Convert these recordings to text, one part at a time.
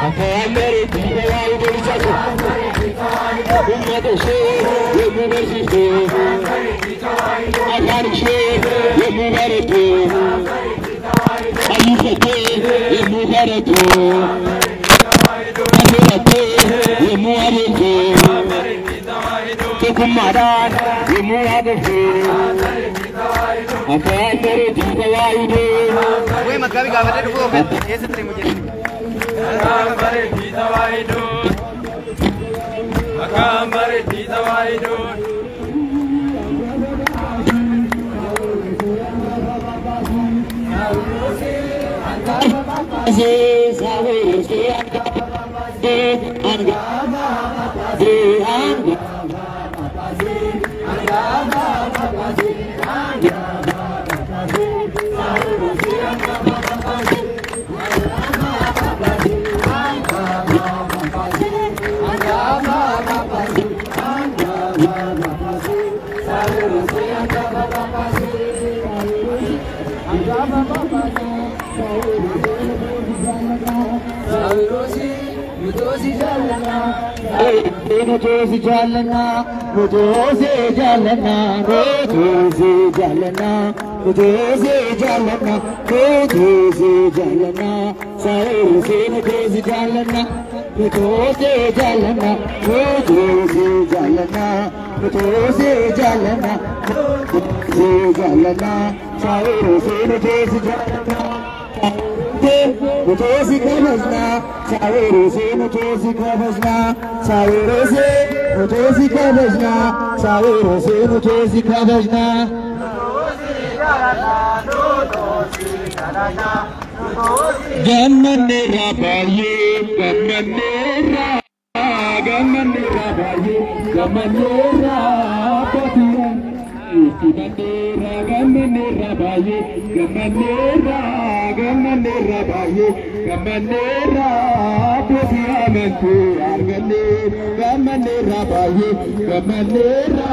Afamere Diwai Dulcako, Umadoshe, Yemuversite, Agarishe, Yemuvarete, Ayusate, Yemuvarete, Amirate, Yemuvarete, Tukumaran, Yemuvarete, Afamere Diwai Dulcako. Woi matkabi gawat itu bukan, ya setri mujur. Akamare Diwai Dulcako, Akamare Diwai Dulcako. Mutosi jalna, mutosi jalna, mutosi jalna, mutosi jalna, mutosi jalna, saosi mutosi jalna, mutosi jalna, mutosi jalna, mutosi jalna, mutosi jalna, saosi mutosi jalna. Mutosi kabajna, saosi mutosi kabajna, saosi mutosi kabajna, saosi mutosi kabajna. Gamanera baye, gamanera, gamanera baye, gamanera patiran. Gamanera, gamanera baye, gamanera, gamanera baye, gamanera patiran tu argane, gamanera baye, gamanera,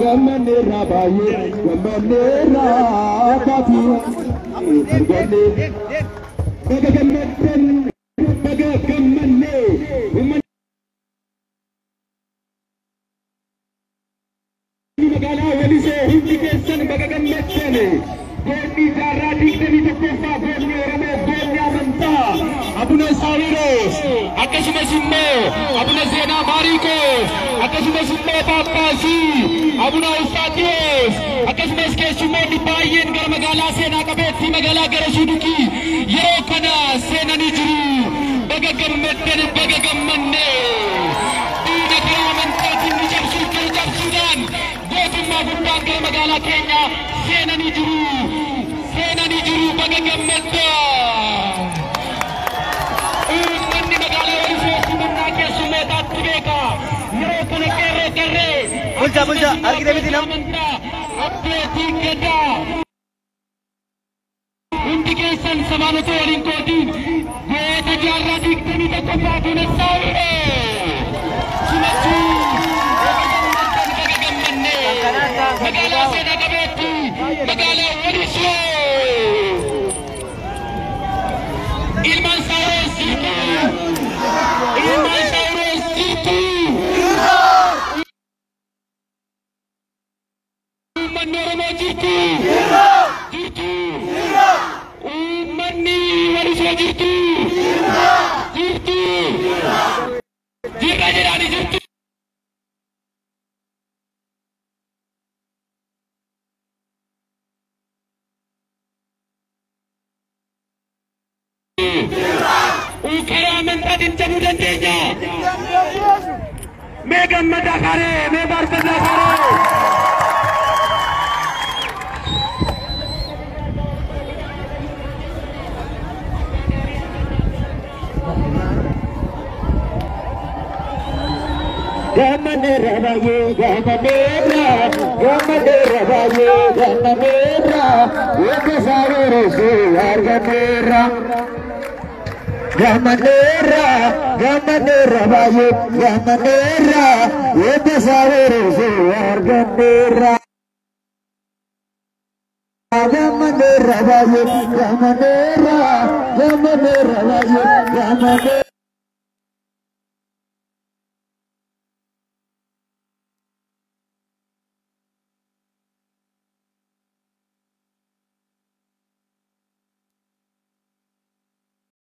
gamanera baye, gamanera patiran argane. Bagagaman, bagagaman. Magala wali se hindi kesan bagagamatene Goni jara dikni tokofa goni orame goni amanta apne sawiros akashme simme apne sena mariko akashme simme papasi apna ustadios akashme ke simme dipayen gar magala sena kabeti magala garasuduki ye kana sena nijru bagagamatene bagagamanne ina karamanta tinni jamsu Sudan Bukan ke magala Kenya sena ni juru bagagamata Umani magala wali se sumanna ke sumeta tubeka yero kone kere bulja arki devi dinam apne tiketa indication samanato alinkoti goeta jarra dikni to kopatune saure sumachu Magala sena kabeti, magala walisho. Ilman Sauros jirtu, Ilman Sauros jirtu. Umman Noromo jirtu, jirtu. Umman ni walisho jirtu, jirtu. Jirta jirani jirtu. Ukara mentratin cabudan denya. Megan madakare, mebar madakare. Gamanera baye, gamanera, gamanera baye, gamanera. Eka sarosu arganera. Gamanera, gamanera baye, gamanera. Eka sarosu arganera. Gamanera baye, gamanera, gamanera baye, gamanera.